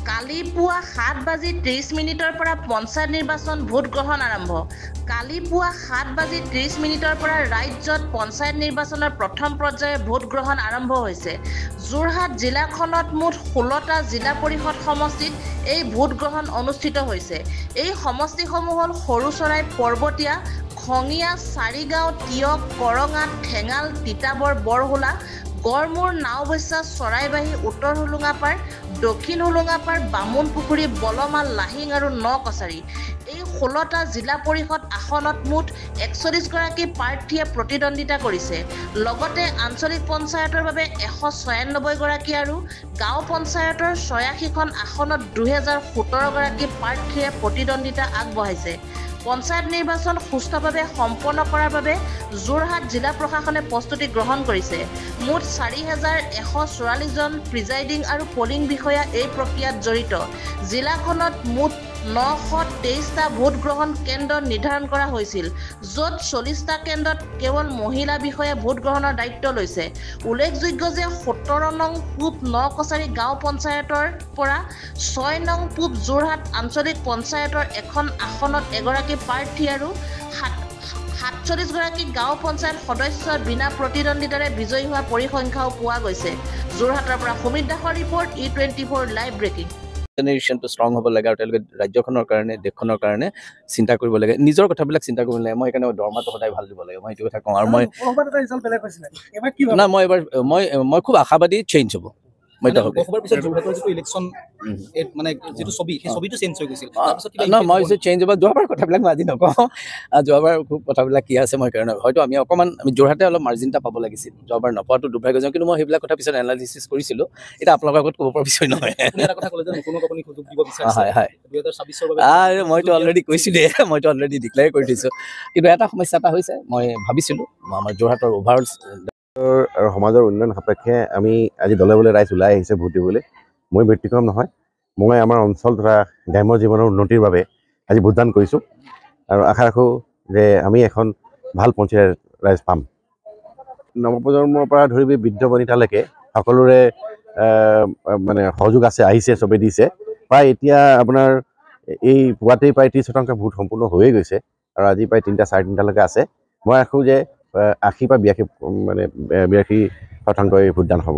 কালি পুৱা 7:30 পৰা পঞ্চায়ত নিৰ্বাচন ভোট গ্ৰহণ আৰম্ভ। কালি পুৱা 7:30 পৰা ৰাজ্যত পঞ্চায়ত নিৰ্বাচনৰ প্ৰথম পৰ্যায়ৰ ভোট গ্ৰহণ আৰম্ভ হৈছে। যোৰহাট জিলাখনত মুঠ 16টা জিলা পৰিষদ সমষ্টিত এই ভোট গ্ৰহণ অনুষ্ঠিত হৈছে। এই সমষ্টিসমূহ হ'ল সৰুচৰাই, পৰ্বতীয়া, খঙিয়া, চাৰিগাঁও, তিয়ক, কৰঙা, ঠেঙাল, তিতাবৰ, বৰহোলা, গড়মূৰ, নাওবৈচা, চৰাইবাহী, উত্তৰ হোলোঙাপাৰ, দক্ষিণ হোলোঙাপাৰ, বামুণপুখুৰী, বলমাল, লাহিং আৰু নকছাৰী। এই 16টা জিলা পৰিষদ আসনত মুঠ 41গৰাকী প্ৰাৰ্থীয়ে প্ৰতিদ্বন্দ্বিতা কৰিছে। লগতে আঞ্চলিক পঞ্চায়তৰ বাবে 196গৰাকী আৰু গাঁও পঞ্চায়তৰ 86খন আসনত 2017গৰাকী প্ৰাৰ্থীয়ে প্ৰতিদ্বন্দ্বিতা আগবঢ়াইছে। পঞ্চায়ত নিৰ্বাচন সুস্থভাৱে সম্পন্ন কৰাৰ বাবে যোৰহাট জিলা প্ৰশাসনে প্ৰস্তুতি গ্ৰহণ কৰিছে। মুঠ 4144জন প্ৰিজাইডিং আৰু পলিং বিষয়া এই প্ৰক্ৰিয়াত জড়িত। জিলাখনত মুঠ 923টা ভোট গ্ৰহণ কেন্দ্ৰ নিৰ্ধাৰণ কৰা হৈছিল, য'ত 40টা কেন্দ্ৰত কেৱল মহিলা বিষয়াই ভোট গ্ৰহণৰ দায়িত্ব লৈছে। উল্লেখযোগ্য যে 17 নং পূব নকছাৰী গাঁও পঞ্চায়তৰ পৰা 6 নং পূব যোৰহাট আঞ্চলিক পঞ্চায়তৰ এখন আসনত এগৰাকী প্ৰাৰ্থী আৰু 47গৰাকী গাঁও পঞ্চায়ত সদস্যৰ বিনা প্ৰতিদ্বন্দ্বিতাৰে বিজয়ী হোৱা পৰিসংখ্যাও পোৱা গৈছে। যোৰহাটৰ পৰা সুমিত দাসৰ ৰিপৰ্ট, E24 লাইভ ব্ৰেকিং। জেনেৰেশ্যনটো ষ্ট্ৰং হ'ব লাগে আৰু তেওঁলোকে ৰাজ্যখনৰ কাৰণে, দেশখনৰ কাৰণে চিন্তা কৰিব লাগে, নিজৰ কথাবিলাক চিন্তা কৰিব লাগে। মই সেইকাৰণে দৰমহাটো সদায় ভাল দিব লাগে, মই এইটো কথা কওঁ। আৰু মই এবাৰ মই খুব আশাবাদী চেঞ্জ হ'ব। মই চেঞ্জ হ'ব যোৱাবাৰ কথাবিলাক মই আজি নকওঁ। যোৱাবাৰ খুব কথাবিলাক কি আছে মই কাৰণে হয়তো আমি যোৰহাটে অলপ মাৰ্জিন এটা পাব লাগিছিল, যোৱাবাৰ নপোৱাটো দুৰ্ভাগ্যজনক। কিন্তু মই সেইবিলাক কথা পিছত এনালাইচিছ কৰিছিলোঁ, এতিয়া আপোনালোকৰ আগত ক'ব পৰা বিষয় নহয়। মইতো অলৰেডি কৈছোঁৱেই, মইতো অলৰেডি ডিক্লেয়াৰ কৰি দিছোঁ। কিন্তু এটা সমস্যা এটা হৈছে, মই ভাবিছিলোঁ আমাৰ যোৰহাটৰ অভাৰঅল আৰু সমাজৰ উন্নয়ন সাপেক্ষে আমি আজি দলে বলে ৰাইজ ওলাই আহিছে ভোট দিবলৈ। মই ব্যতিক্ৰম নহয়, মই আমাৰ অঞ্চল তথা গ্ৰাম্য জীৱনৰ উন্নতিৰ বাবে আজি ভোটদান কৰিছোঁ আৰু আশা ৰাখোঁ যে আমি এখন ভাল পঞ্চায়ত ৰাইজ পাম। নৱপ্ৰজন্মৰ পৰা ধৰি বৃদ্ধ বনিতালৈকে সকলোৰে মানে সহযোগ আহিছে, চবেই দিছে। প্ৰায় এতিয়া আপোনাৰ এই পুৱাতেই প্ৰায় 30% ভোট সম্পূৰ্ণ হৈয়ে গৈছে আৰু আজি প্ৰায় 3টা 3:30লৈকে আছে। মই ৰাখোঁ যে 80 পৰা 82% ভোটদান হ'ব।